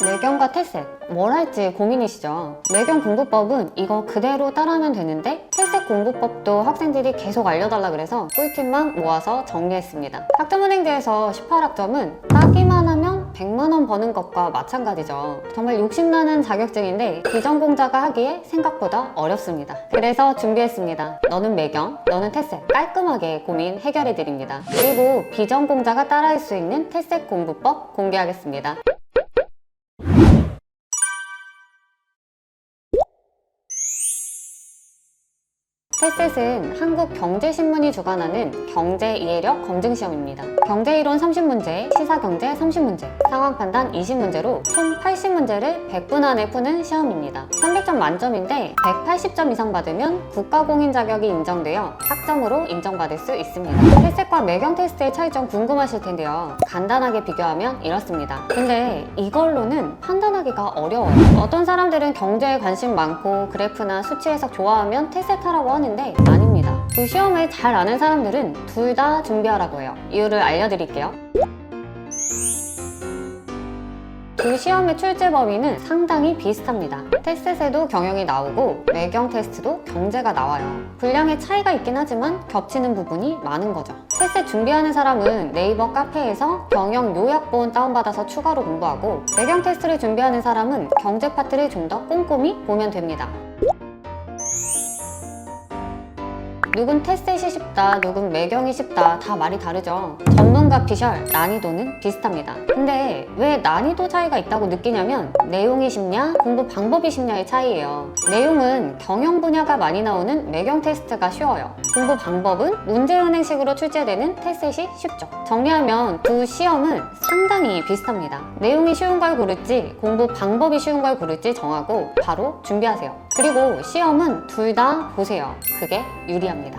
매경과 태색, 뭘 할지 고민이시죠? 매경 공부법은 이거 그대로 따라하면 되는데 태색 공부법도 학생들이 계속 알려달라 그래서 꿀팁만 모아서 정리했습니다. 학점은행제에서 18학점은 따기만 하면 100만원 버는 것과 마찬가지죠. 정말 욕심나는 자격증인데 비전공자가 하기에 생각보다 어렵습니다. 그래서 준비했습니다. 너는 매경, 너는 태색, 깔끔하게 고민 해결해드립니다. 그리고 비전공자가 따라할 수 있는 태색 공부법 공개하겠습니다. 테셋은 한국경제신문이 주관하는 경제이해력 검증시험입니다. 경제이론 30문제, 시사경제 30문제, 상황판단 20문제로 총 80문제를 100분 안에 푸는 시험입니다. 300점 만점인데 180점 이상 받으면 국가공인 자격이 인정되어 학점으로 인정받을 수 있습니다. 테셋과 매경 테스트의 차이점 궁금하실 텐데요. 간단하게 비교하면 이렇습니다. 근데 이걸로는 판단하기가 어려워요. 어떤 사람들은 경제에 관심 많고 그래프나 수치 해석 좋아하면 테셋하라고 하는데 아닙니다. 두 시험을 잘 아는 사람들은 둘 다 준비하라고 해요. 이유를 알려드릴게요. 두 시험의 출제 범위는 상당히 비슷합니다. 테셋에도 경영이 나오고 매경 테스트도 경제가 나와요. 분량의 차이가 있긴 하지만 겹치는 부분이 많은 거죠. 테셋 준비하는 사람은 네이버 카페에서 경영 요약본 다운받아서 추가로 공부하고 매경 테스트를 준비하는 사람은 경제 파트를 좀 더 꼼꼼히 보면 됩니다. 누군 테셋이 쉽다, 누군 매경이 쉽다 다 말이 다르죠. 전문가 피셜, 난이도는 비슷합니다. 근데 왜 난이도 차이가 있다고 느끼냐면 내용이 쉽냐, 공부 방법이 쉽냐의 차이예요. 내용은 경영 분야가 많이 나오는 매경 테스트가 쉬워요. 공부 방법은 문제은행식으로 출제되는 테셋이 쉽죠. 정리하면 두 시험은 상당히 비슷합니다. 내용이 쉬운 걸 고를지 공부 방법이 쉬운 걸 고를지 정하고 바로 준비하세요. 그리고 시험은 둘 다 보세요. 그게 유리합니다.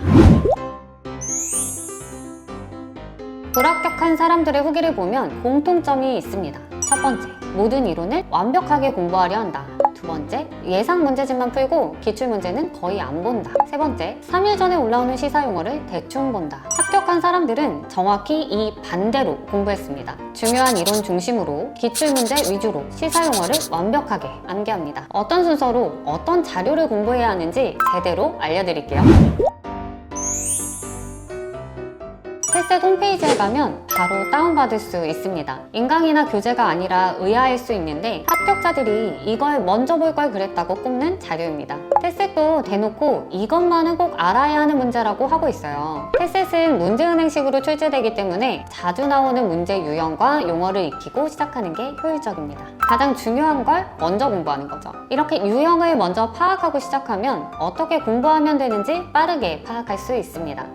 불합격한 사람들의 후기를 보면 공통점이 있습니다. 첫 번째, 모든 이론을 완벽하게 공부하려 한다. 두 번째, 예상 문제집만 풀고 기출문제는 거의 안 본다. 세 번째, 3일 전에 올라오는 시사용어를 대충 본다. 합격한 사람들은 정확히 이 반대로 공부했습니다. 중요한 이론 중심으로 기출문제 위주로 시사용어를 완벽하게 암기합니다. 어떤 순서로 어떤 자료를 공부해야 하는지 제대로 알려드릴게요. 테셋 홈페이지에 가면 바로 다운받을 수 있습니다. 인강이나 교재가 아니라 의아할 수 있는데 합격자들이 이걸 먼저 볼 걸 그랬다고 꼽는 자료입니다. 테셋도 대놓고 이것만은 꼭 알아야 하는 문제라고 하고 있어요. 테셋은 문제은행식으로 출제되기 때문에 자주 나오는 문제 유형과 용어를 익히고 시작하는 게 효율적입니다. 가장 중요한 걸 먼저 공부하는 거죠. 이렇게 유형을 먼저 파악하고 시작하면 어떻게 공부하면 되는지 빠르게 파악할 수 있습니다.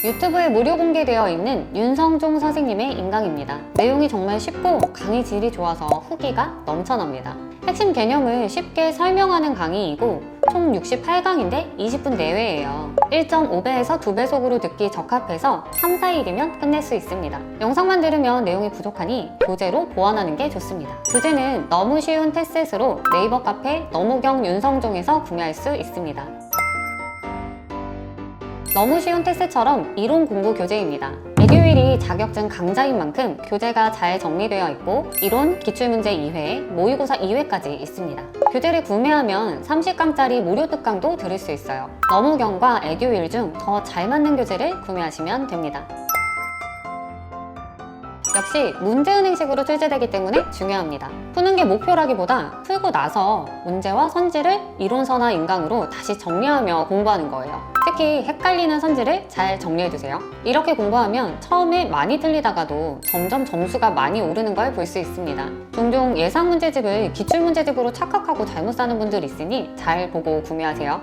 유튜브에 무료 공개되어 있는 윤성종 선생님의 인강입니다. 내용이 정말 쉽고 강의 질이 좋아서 후기가 넘쳐납니다. 핵심 개념을 쉽게 설명하는 강의이고 총 68강인데 20분 내외예요. 1.5배에서 2배속으로 듣기 적합해서 3, 4일이면 끝낼 수 있습니다. 영상만 들으면 내용이 부족하니 교재로 보완하는 게 좋습니다. 교재는 너무 쉬운 테셋으로 네이버 카페 너무경 윤성종에서 구매할 수 있습니다. 너무 쉬운 테스트처럼 이론 공부 교재입니다. 에듀윌이 자격증 강좌인 만큼 교재가 잘 정리되어 있고 이론, 기출문제 2회, 모의고사 2회까지 있습니다. 교재를 구매하면 30강짜리 무료 특강도 들을 수 있어요. 너무경과 에듀윌 중 더 잘 맞는 교재를 구매하시면 됩니다. 역시 문제은행식으로 출제되기 때문에 중요합니다. 푸는 게 목표라기보다 풀고 나서 문제와 선지를 이론서나 인강으로 다시 정리하며 공부하는 거예요. 특히 헷갈리는 선지를 잘 정리해두세요. 이렇게 공부하면 처음에 많이 틀리다가도 점점 점수가 많이 오르는 걸 볼 수 있습니다. 종종 예상 문제집을 기출 문제집으로 착각하고 잘못 사는 분들이 있으니 잘 보고 구매하세요.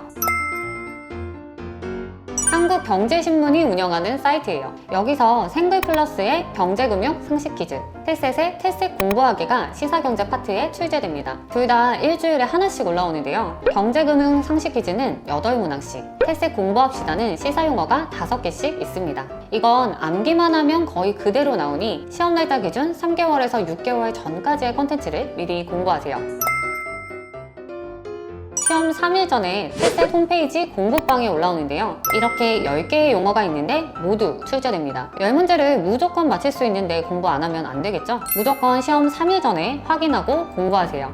한국경제신문이 운영하는 사이트예요. 여기서 생글플러스의 경제금융 상식 퀴즈, 테셋의 테셋 공부하기가 시사경제 파트에 출제됩니다. 둘 다 일주일에 하나씩 올라오는데요. 경제금융 상식 퀴즈는 8문항씩, 테셋 공부합시다는 시사용어가 5개씩 있습니다. 이건 암기만 하면 거의 그대로 나오니 시험 날짜 기준 3개월에서 6개월 전까지의 컨텐츠를 미리 공부하세요. 시험 3일 전에 테스트 홈페이지 공부방에 올라오는데요. 이렇게 10개의 용어가 있는데 모두 출제됩니다. 10문제를 무조건 맞힐 수 있는데 공부 안 하면 안 되겠죠? 무조건 시험 3일 전에 확인하고 공부하세요.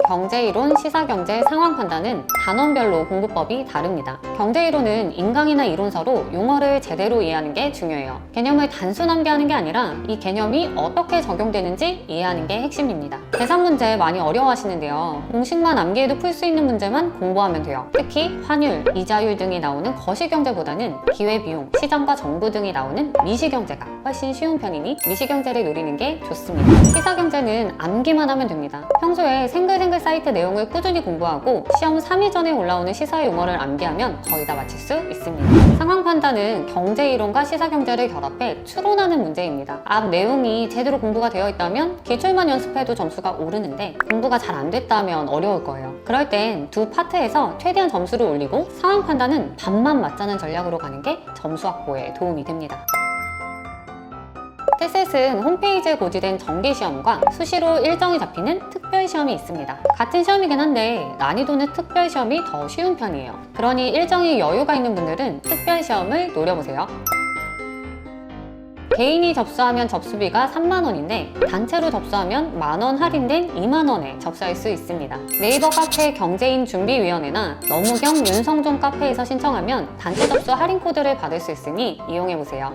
경제이론, 시사경제, 상황판단은 단원별로 공부법이 다릅니다. 경제이론은 인강이나 이론서로 용어를 제대로 이해하는 게 중요해요. 개념을 단순하게 하는 게 아니라 이 개념이 어떻게 적용되는지 이해하는 게 핵심입니다. 계산 문제 많이 어려워하시는데요. 공식만 암기해도 풀 수 있는 문제만 공부하면 돼요. 특히 환율, 이자율 등이 나오는 거시경제보다는 기회비용, 시장과 정부 등이 나오는 미시경제가 훨씬 쉬운 편이니 미시경제를 노리는 게 좋습니다. 시사경제는 암기만 하면 됩니다. 평소에 생글생글 사이트 내용을 꾸준히 공부하고 시험 3일 전에 올라오는 시사 용어를 암기하면 거의 다 맞힐 수 있습니다. 상황 판단은 경제이론과 시사경제를 결합해 추론하는 문제입니다. 앞 내용이 제대로 공부가 되어 있다면 기출만 연습해도 점수가 오르는데 공부가 잘 안 됐다면 어려울 거예요. 그럴 땐 두 파트에서 최대한 점수를 올리고 상황 판단은 반만 맞자는 전략으로 가는 게 점수 확보에 도움이 됩니다. 테셋은 홈페이지에 고지된 정기시험과 수시로 일정이 잡히는 특별시험이 있습니다. 같은 시험이긴 한데 난이도는 특별시험이 더 쉬운 편이에요. 그러니 일정이 여유가 있는 분들은 특별시험을 노려보세요. 개인이 접수하면 접수비가 3만원인데 단체로 접수하면 만원 할인된 2만원에 접수할 수 있습니다. 네이버 카페 경제인준비위원회나 너무경 윤성종 카페에서 신청하면 단체 접수 할인 코드를 받을 수 있으니 이용해보세요.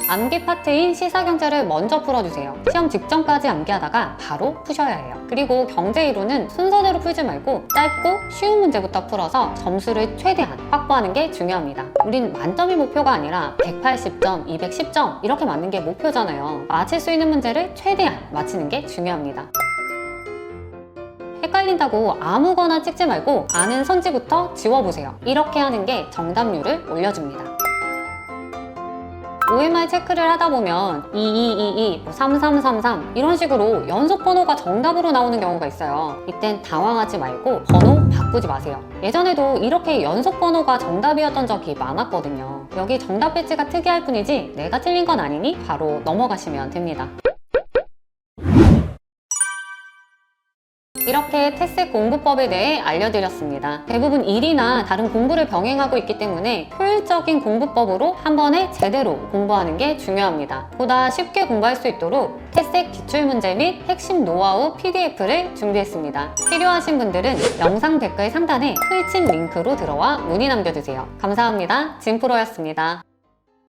암기 파트인 시사경제를 먼저 풀어주세요. 시험 직전까지 암기하다가 바로 푸셔야 해요. 그리고 경제이론은 순서대로 풀지 말고 짧고 쉬운 문제부터 풀어서 점수를 최대한 확보하는 게 중요합니다. 우린 만점이 목표가 아니라 180점, 210점 이렇게 맞는 게 목표잖아요. 맞힐 수 있는 문제를 최대한 맞히는 게 중요합니다. 헷갈린다고 아무거나 찍지 말고 아는 선지부터 지워보세요. 이렇게 하는 게 정답률을 올려줍니다. OMR 체크를 하다 보면 2222, 3333 이런 식으로 연속 번호가 정답으로 나오는 경우가 있어요. 이땐 당황하지 말고 번호 바꾸지 마세요. 예전에도 이렇게 연속 번호가 정답이었던 적이 많았거든요. 여기 정답 배지가 특이할 뿐이지 내가 틀린 건 아니니 바로 넘어가시면 됩니다. 이렇게 테스트 공부법에 대해 알려드렸습니다. 대부분 일이나 다른 공부를 병행하고 있기 때문에 효율적인 공부법으로 한 번에 제대로 공부하는 게 중요합니다. 보다 쉽게 공부할 수 있도록 테스트 기출문제 및 핵심 노하우 PDF를 준비했습니다. 필요하신 분들은 영상 댓글 상단에 클친 링크로 들어와 문의 남겨주세요. 감사합니다. 진프로였습니다.